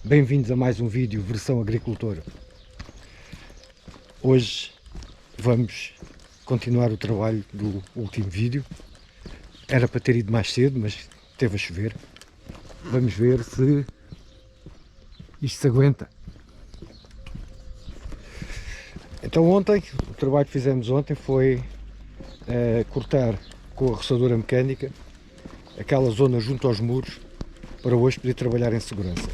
Bem-vindos a mais um vídeo versão agricultora. Hoje vamos continuar o trabalho do último vídeo. Era para ter ido mais cedo, mas teve a chover. Vamos ver se isto se aguenta. Então ontem, o trabalho que fizemos ontem foi cortar com a roçadora mecânica aquela zona junto aos muros para hoje poder trabalhar em segurança.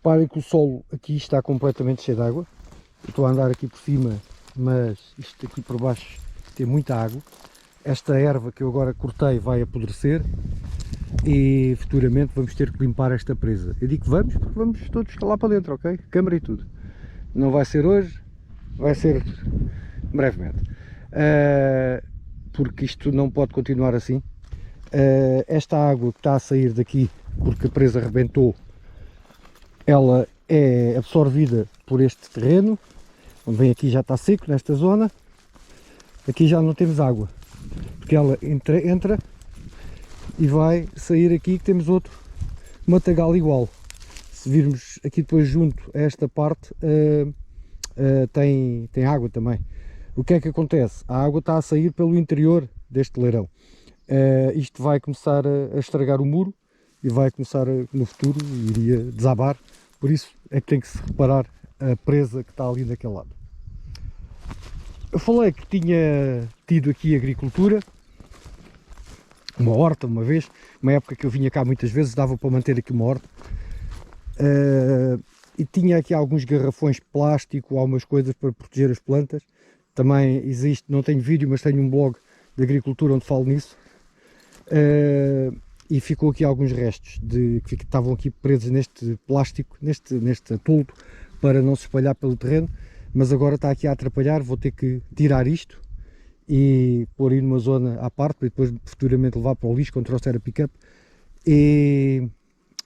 Reparem que o solo aqui está completamente cheio de água. Eu estou a andar aqui por cima, mas isto aqui por baixo tem muita água. Esta erva que eu agora cortei vai apodrecer e futuramente vamos ter que limpar esta presa. Eu digo que vamos porque vamos todos lá para dentro, ok? Câmara e tudo. Não vai ser hoje, vai ser brevemente. Porque isto não pode continuar assim. Esta água que está a sair daqui, porque a presa arrebentou, ela é absorvida por este terreno. Onde vem aqui já está seco nesta zona. Aqui já não temos água, porque ela entra e vai sair aqui que temos outro matagal igual. Se virmos aqui depois junto a esta parte, tem água também. O que é que acontece? A água está a sair pelo interior deste leirão. Isto vai começar a estragar o muro e vai começar no futuro, iria desabar. Por isso é que tem que se reparar a presa que está ali daquele lado. Eu falei que tinha tido aqui agricultura, uma horta uma vez, uma época que eu vinha cá muitas vezes, dava para manter aqui uma horta. E tinha aqui alguns garrafões de plástico, algumas coisas para proteger as plantas. Também existe, não tenho vídeo, mas tenho um blog de agricultura onde falo nisso. E ficou aqui alguns restos que estavam aqui presos neste plástico, neste atoldo, para não se espalhar pelo terreno. Mas agora está aqui a atrapalhar, vou ter que tirar isto e pôr aí numa zona à parte, para depois futuramente levar para o lixo quando trouxer a pick-up. E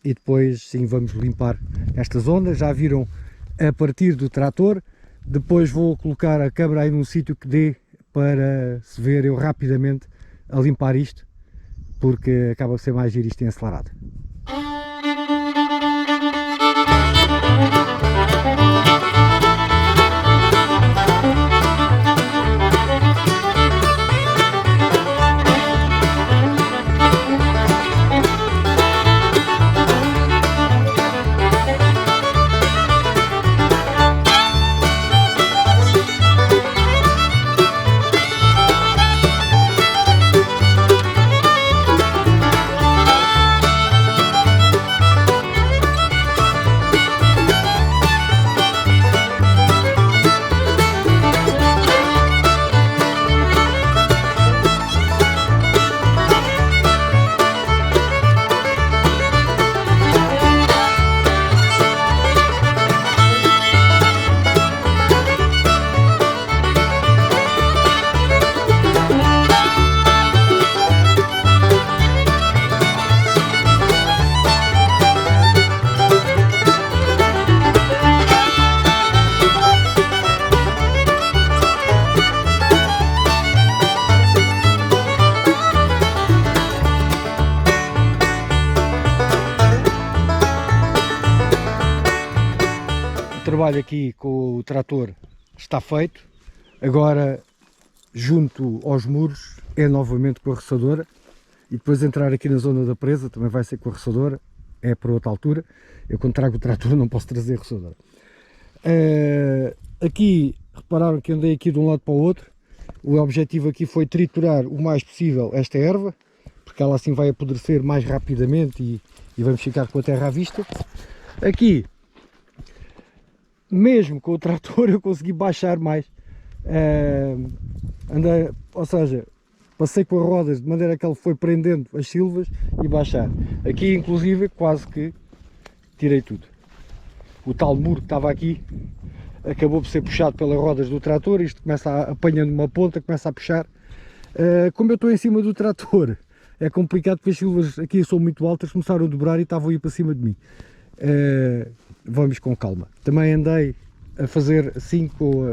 depois sim vamos limpar esta zona. Já viram a partir do trator. Depois vou colocar a câmera aí num sítio que dê para se ver eu rapidamente a limpar isto, porque acaba de ser mais giro isto em acelerado. O trabalho aqui com o trator está feito. Agora, junto aos muros, é novamente com a roçadora. E depois entrar aqui na zona da presa também vai ser com a roçadora. É para outra altura. Eu quando trago o trator não posso trazer a roçadora. Aqui, repararam que andei aqui de um lado para o outro. O objetivo aqui foi triturar o mais possível esta erva, porque ela assim vai apodrecer mais rapidamente e vamos ficar com a terra à vista. Aqui, mesmo com o trator, eu consegui baixar mais. Ou seja, passei com as rodas de maneira que ele foi prendendo as silvas e baixar. Aqui, inclusive, quase que tirei tudo. O tal muro que estava aqui acabou por ser puxado pelas rodas do trator. Isto começa a apanhando uma ponta, começa a puxar. Como eu estou em cima do trator, é complicado porque as silvas aqui são muito altas, começaram a dobrar e estavam a ir para cima de mim. Vamos com calma. Também andei a fazer assim com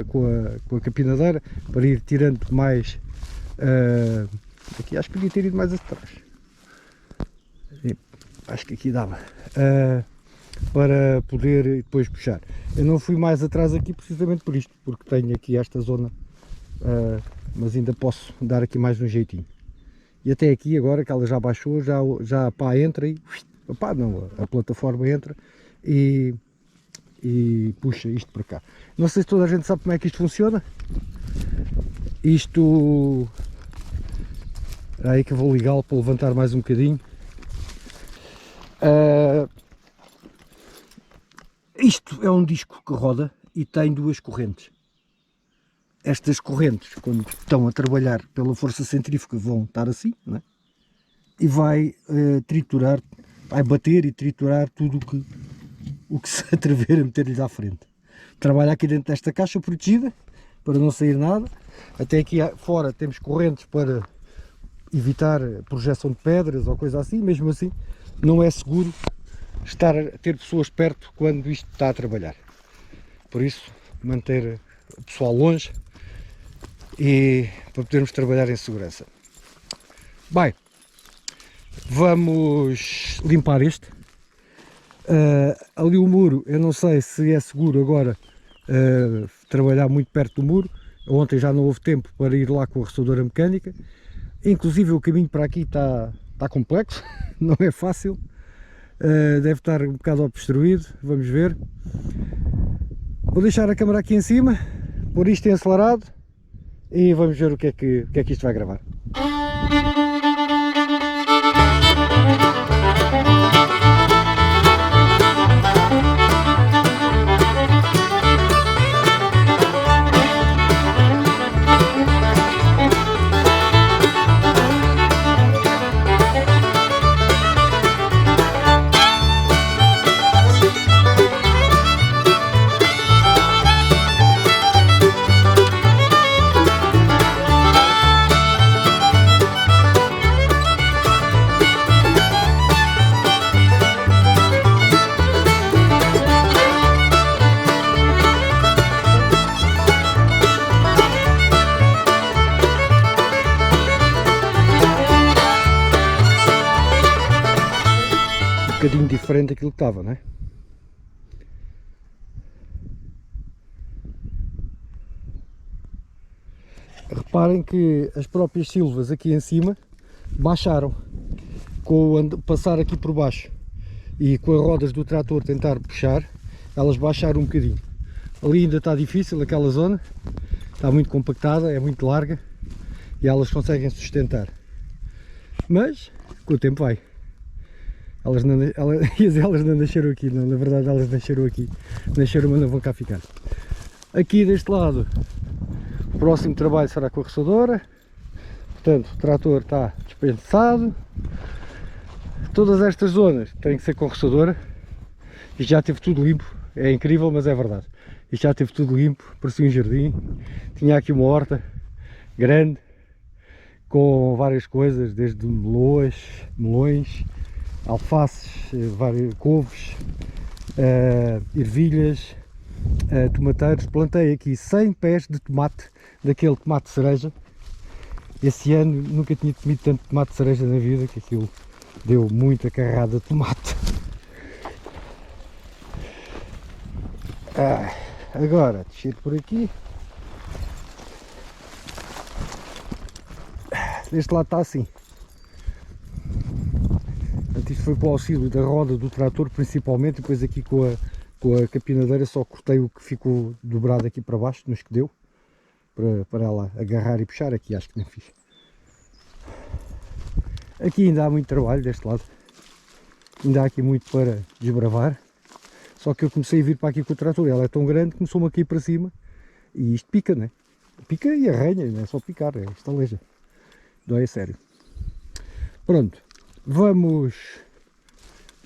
a capinadeira para ir tirando mais. Aqui acho que podia ter ido mais atrás. Acho que aqui dava. Para poder depois puxar. Eu não fui mais atrás aqui precisamente por isto, porque tenho aqui esta zona, mas ainda posso dar aqui mais um jeitinho. E até aqui agora que ela já baixou, já pá, entra e pá, não, a plataforma entra e puxa isto para cá. Não sei se toda a gente sabe como é que isto funciona. Isto é aí que eu vou ligá-lo para levantar mais um bocadinho. Isto é um disco que roda e tem duas correntes. Estas correntes, quando estão a trabalhar pela força centrífuga, vão estar assim, não é? E vai triturar, vai bater e triturar tudo o que se atrever a meter-lhes à frente. Trabalha aqui dentro desta caixa protegida, para não sair nada. Até aqui fora temos correntes para evitar projeção de pedras ou coisa assim. Mesmo assim, não é seguro estar a ter pessoas perto quando isto está a trabalhar. Por isso, manter o pessoal longe e para podermos trabalhar em segurança. Bem, vamos limpar este. Ali o muro, eu não sei se é seguro agora trabalhar muito perto do muro. Ontem já não houve tempo para ir lá com a roçadora mecânica. Inclusive o caminho para aqui está complexo, não é fácil. Deve estar um bocado obstruído, vamos ver. Vou deixar a câmera aqui em cima, pôr isto em acelerado e vamos ver o que é que isto vai gravar. Um bocadinho diferente daquilo que estava, não é? Reparem que as próprias silvas aqui em cima baixaram com o passar aqui por baixo e com as rodas do trator tentar puxar, elas baixaram um bocadinho. Ali ainda está difícil, aquela zona está muito compactada, é muito larga e elas conseguem sustentar, mas com o tempo vai. Elas não nasceram aqui, não, na verdade elas nasceram aqui, nasceram mas não vão cá ficar. Aqui deste lado, o próximo trabalho será com a roçadora, portanto o trator está dispensado. Todas estas zonas têm que ser com a roçadora, isto já teve tudo limpo, é incrível mas é verdade. Isto já teve tudo limpo, parecia um jardim, tinha aqui uma horta grande, com várias coisas, desde melões, alfaces, várias couves, ervilhas, tomateiros. Plantei aqui 100 pés de tomate, daquele tomate cereja. Esse ano nunca tinha comido tanto tomate cereja na vida, que aquilo deu muita carrada de tomate. Agora, descer por aqui. Deste lado está assim. Isto foi com o auxílio da roda do trator principalmente, e depois aqui com a capinadeira só cortei o que ficou dobrado aqui para baixo, mas que deu para ela agarrar e puxar. Aqui acho que não fiz. Aqui ainda há muito trabalho deste lado, ainda há aqui muito para desbravar, só que eu comecei a vir para aqui com o trator, ela é tão grande que começou-me a cair para cima e isto pica, né? Pica e arranha, não é só picar, é estaleja, dói a sério. Pronto. Vamos,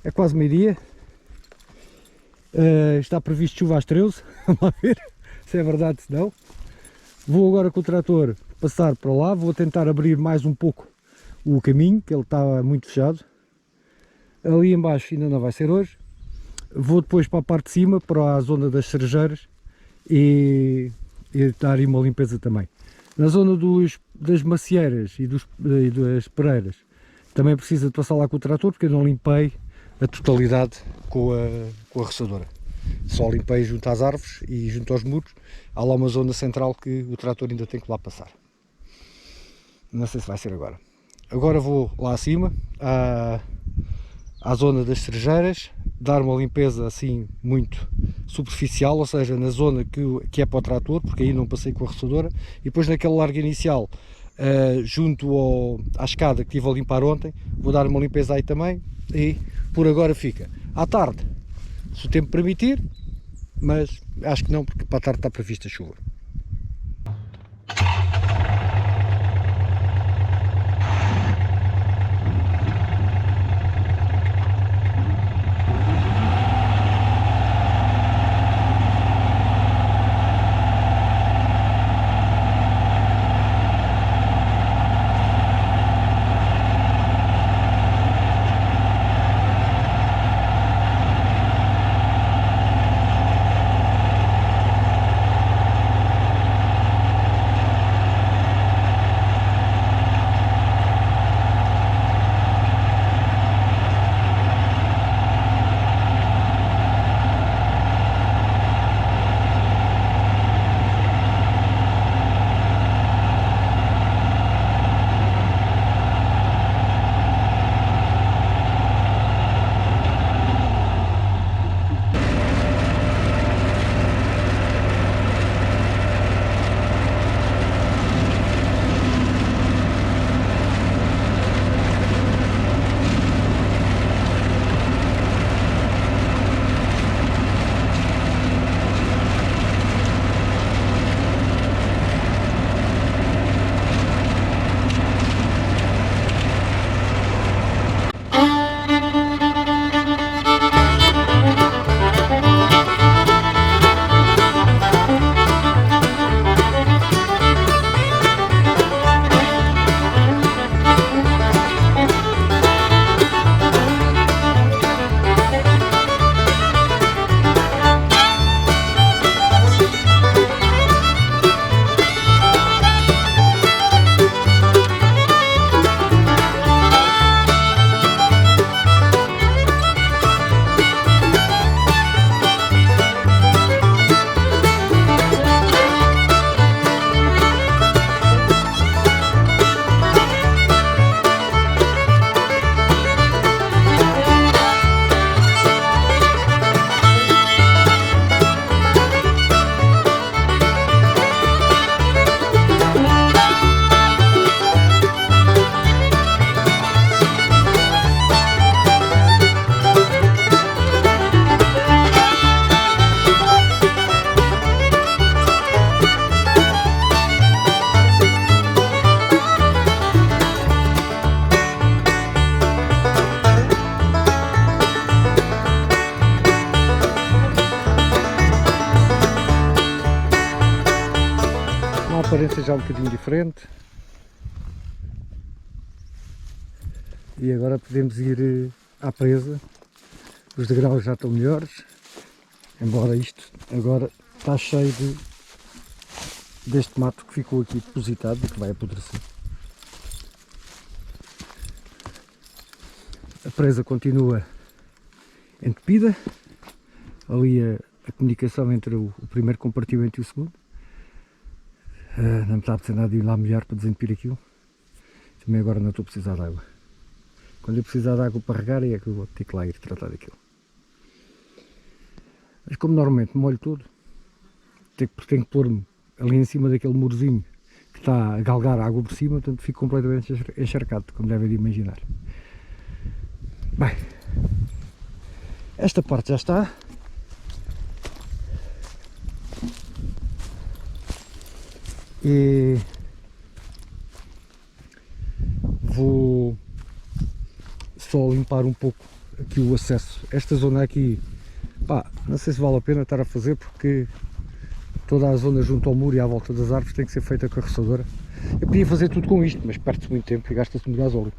é quase meio-dia, está previsto chuva às 13, vamos lá ver se é verdade, se não. Vou agora com o trator passar para lá, vou tentar abrir mais um pouco o caminho, que ele está muito fechado. Ali embaixo ainda não vai ser hoje. Vou depois para a parte de cima, para a zona das cerejeiras e dar aí uma limpeza também. Na zona das macieiras e das pereiras, também precisa de passar lá com o trator, porque eu não limpei a totalidade com a roçadora. Só limpei junto às árvores e junto aos muros. Há lá uma zona central que o trator ainda tem que lá passar. Não sei se vai ser agora. Agora vou lá acima, à zona das cerejeiras, dar uma limpeza assim muito superficial, ou seja, na zona que é para o trator, porque aí não passei com a roçadora. E depois naquele largo inicial, junto à escada que estive a limpar ontem, vou dar uma limpeza aí também e por agora fica. À tarde, se o tempo permitir, mas acho que não, porque para a tarde está prevista chuva. Aparência já um bocadinho diferente, e agora podemos ir à presa. Os degraus já estão melhores, embora isto agora está cheio deste mato que ficou aqui depositado e que vai apodrecer. A presa continua entupida, ali a comunicação entre o primeiro compartimento e o segundo. Não me está a precisar nada de ir lá molhar para desentupir aquilo. Também agora não estou a precisar de água. Quando eu precisar de água para regar é que eu vou ter que lá ir tratar daquilo. Mas como normalmente molho tudo, tenho que pôr-me ali em cima daquele murozinho que está a galgar a água por cima, portanto fico completamente encharcado, como devem de imaginar. Bem, esta parte já está. E vou só limpar um pouco aqui o acesso. Esta zona aqui, pá, não sei se vale a pena estar a fazer, porque toda a zona junto ao muro e à volta das árvores tem que ser feita com a roçadora. Eu podia fazer tudo com isto, mas perde-se muito tempo e gasta-se muito gasóleo.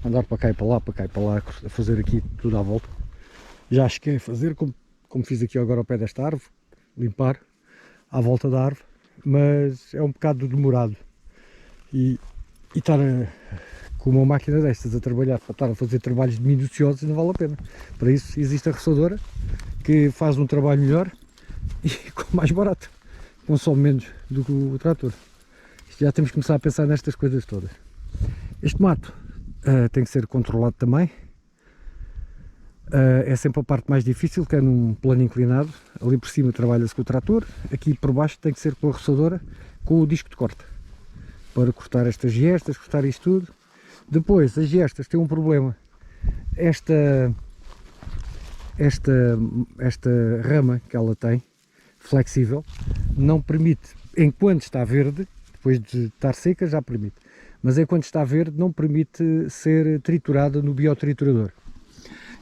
Andar para cá e para lá, para cá e para lá, a fazer aqui tudo à volta. Já cheguei a fazer, como fiz aqui agora ao pé desta árvore, limpar à volta da árvore, mas é um bocado demorado. E estar com uma máquina destas a trabalhar, para estar a fazer trabalhos minuciosos, não vale a pena. Para isso existe a roçadora, que faz um trabalho melhor e com mais barato, consome menos do que o trator. Já temos que começar a pensar nestas coisas todas. Este mato tem que ser controlado também. É sempre a parte mais difícil, que é num plano inclinado. Ali por cima trabalha-se com o trator, aqui por baixo tem que ser com a roçadora, com o disco de corte, para cortar estas gestas, cortar isto tudo. Depois, as gestas têm um problema. Esta rama que ela tem, flexível, não permite, enquanto está verde, depois de estar seca já permite, mas enquanto está verde não permite ser triturada no biotriturador.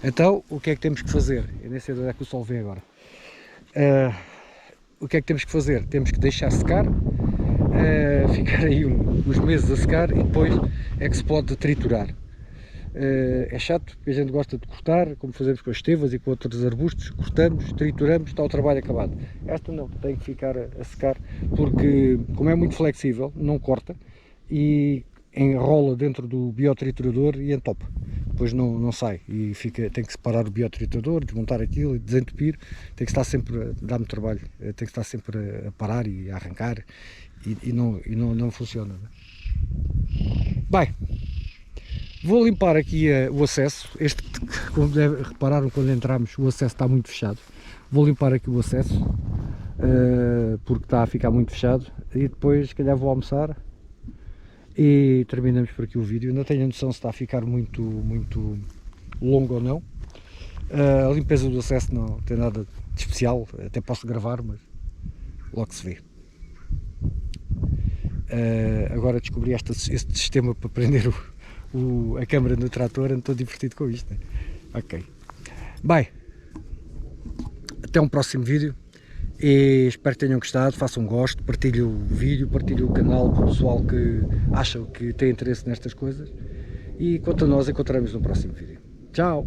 Então, o que é que temos que fazer? Eu nem sei onde é que o sol vem agora. O que é que temos que fazer? Temos que deixar secar, ficar aí uns meses a secar e depois é que se pode triturar. É chato, porque a gente gosta de cortar, como fazemos com as estevas e com outros arbustos, cortamos, trituramos, está o trabalho acabado. Esta não, tem que ficar a secar, porque como é muito flexível, não corta e enrola dentro do biotriturador e entope. Depois não sai e tem que separar o biotriturador, desmontar aquilo e desentupir, tem que estar sempre, dá-me trabalho, tem que estar sempre a parar e a arrancar e não funciona. Bem, vou limpar aqui o acesso. Este, como repararam quando entramos, o acesso está muito fechado. Vou limpar aqui o acesso, porque está a ficar muito fechado. E depois, se calhar, vou almoçar e terminamos por aqui o vídeo. Não tenho a noção se está a ficar muito longo ou não. A limpeza do acesso não tem nada de especial. Até posso gravar, mas logo se vê. Agora descobri este sistema para prender a câmera no trator, estou divertido com isto, né? Ok, bem, até um próximo vídeo e espero que tenham gostado, façam um gosto, partilhem o vídeo, partilhem o canal para o pessoal que acha que tem interesse nestas coisas e quanto a nós encontramos no próximo vídeo. Tchau!